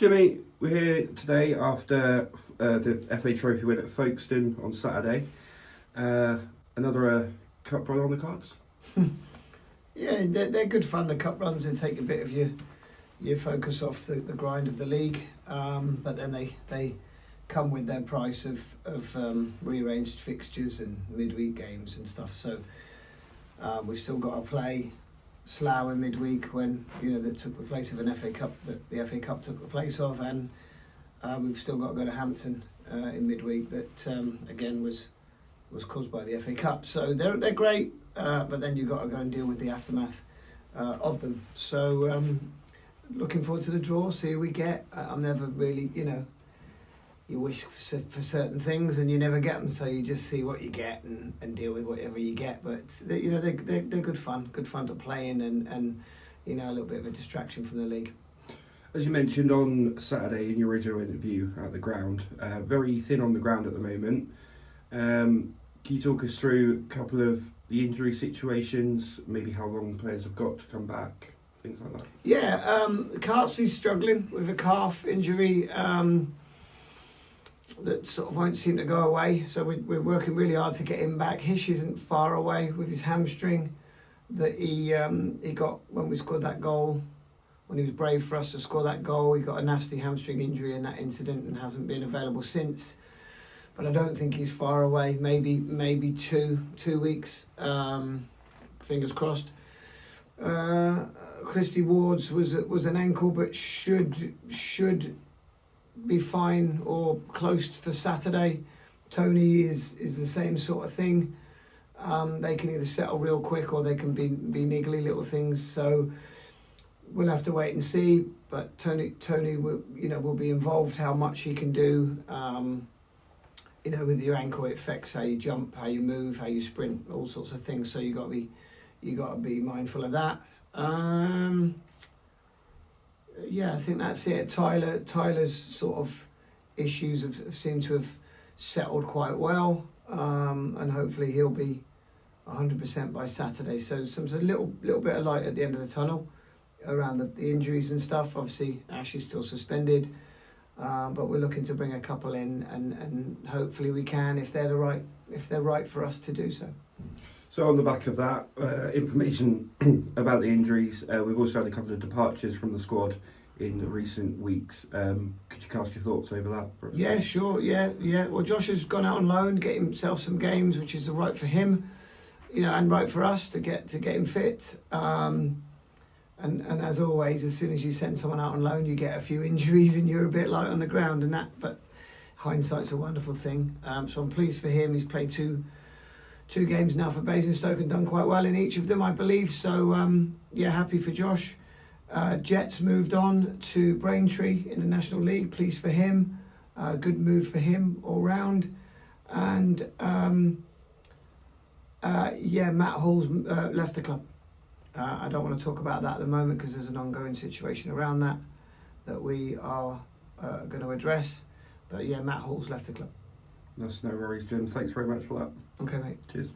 Jimmy, we're here today after the FA Trophy win at Folkestone on Saturday. Another cup run on the cards? Yeah, they're good fun, the cup runs. They take a bit of your focus off the grind of the league, but then they come with their price of rearranged fixtures and midweek games and stuff. So we've still got to play Slough in midweek when that took the place of an FA Cup that the FA Cup took the place of, and we've still got to go to Hampton in midweek that again was caused by the FA Cup. So they're great, but then you've got to go and deal with the aftermath of them. So looking forward to the draw, see who we get. I'm never really, you wish for certain things and you never get them, so you just see what you get and deal with whatever you get. But they're good fun to play in and a little bit of a distraction from the league. As you mentioned on Saturday in your original interview at the ground, very thin on the ground at the moment. Can you talk us through a couple of the injury situations, maybe how long players have got to come back, things like that? Yeah, Cartsy's struggling with a calf injury that sort of won't seem to go away, so we're working really hard to get him back. Hish isn't far away with his hamstring that he got when we scored that goal. When he was brave for us to score that goal, he got a nasty hamstring injury in that incident and hasn't been available since. But I don't think he's far away. Maybe two weeks. Fingers crossed. Christy Ward's was an ankle, but should be fine or close for Saturday. Tony is the same sort of thing. They can either settle real quick or they can be niggly little things. So we'll have to wait and see. But Tony will be involved. How much he can do. With your ankle, it affects how you jump, how you move, how you sprint, all sorts of things. So you got to be mindful of that. Yeah, I think that's it. Tyler's sort of issues have seemed to have settled quite well, and hopefully he'll be 100% by Saturday. So a little bit of light at the end of the tunnel around the injuries and stuff. Obviously, Ash is still suspended, but we're looking to bring a couple in, and hopefully we can if they're right for us to do so. So on the back of that information about the injuries, we've also had a couple of departures from the squad in the recent weeks. Could you cast your thoughts over that? For us? Yeah, sure. Yeah. Well, Josh has gone out on loan, get himself some games, which is right for him, and right for us to get him fit. And as always, as soon as you send someone out on loan, you get a few injuries and you're a bit light on the ground and that. But hindsight's a wonderful thing. So I'm pleased for him. He's played two games now for Basingstoke and done quite well in each of them, I believe. So happy for Josh. Jet's moved on to Braintree in the National League. Pleased for him. Good move for him all round. And Matt Hall's left the club. I don't want to talk about that at the moment because there's an ongoing situation around that we are going to address. But yeah, Matt Hall's left the club. That's no worries, Jim. Thanks very much for that. Okay, mate. Cheers.